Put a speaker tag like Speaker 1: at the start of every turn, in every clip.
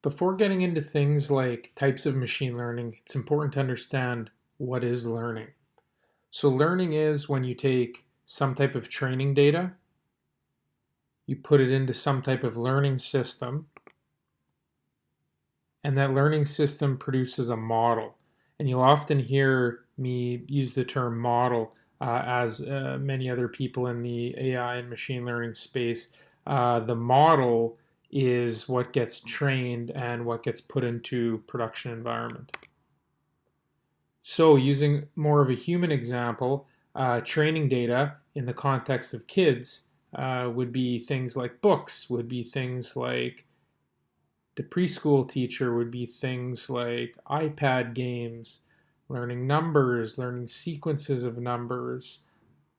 Speaker 1: Before getting into things like types of machine learning, it's important to understand what is learning. So learning is when you take some type of training data, you put it into some type of learning system, and that learning system produces a model. And you'll often hear me use the term model as many other people in the AI and machine learning space. The model is what gets trained and what gets put into production environment. So using more of a human example, training data in the context of kids would be things like books, would be things like the preschool teacher, would be things like iPad games, learning numbers, learning sequences of numbers,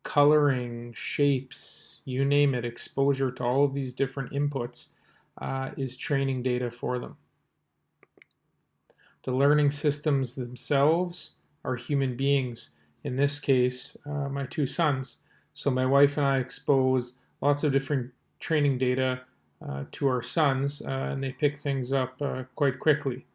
Speaker 1: coloring, shapes, you name it, exposure to all of these different inputs is training data for them. The learning systems themselves are human beings. In this case, my two sons. So my wife and I expose lots of different training data to our sons, and they pick things up quite quickly.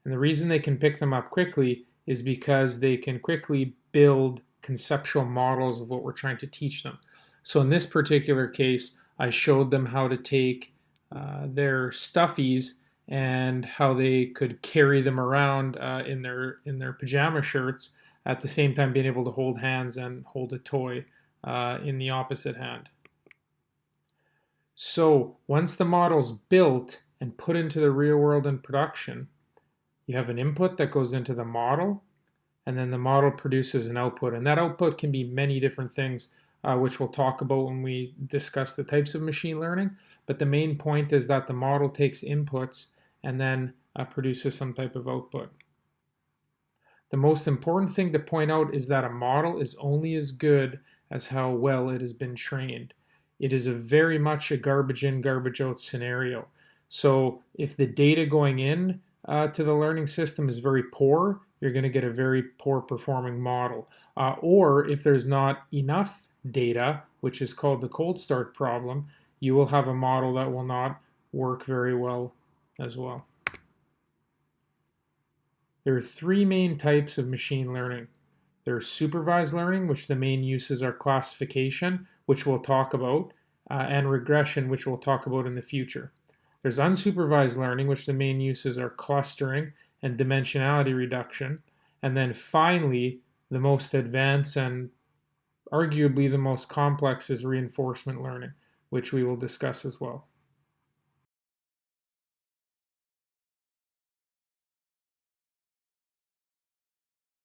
Speaker 1: And the reason they can pick them up quickly is because they can quickly build conceptual models of what we're trying to teach them. So in this particular case, I showed them how to take their stuffies and how they could carry them around in their pajama shirts, at the same time being able to hold hands and hold a toy in the opposite hand. So once the model's built and put into the real world in production, you have an input that goes into the model, and then the model produces an output. And that output can be many different things, which we'll talk about when we discuss the types of machine learning. But the main point is that the model takes inputs and then produces some type of output. The most important thing to point out is that a model is only as good as how well it has been trained. It is very much a garbage in, garbage out scenario. So if the data going in to the learning system is very poor, you're going to get a very poor performing model. Or if there's not enough data, which is called the cold start problem, you will have a model that will not work very well as well. There are three main types of machine learning. There's supervised learning, which the main uses are classification, which we'll talk about, and regression, which we'll talk about in the future. There's unsupervised learning, which the main uses are clustering and dimensionality reduction. And then finally, the most advanced and arguably the most complex is reinforcement learning, which we will discuss as well.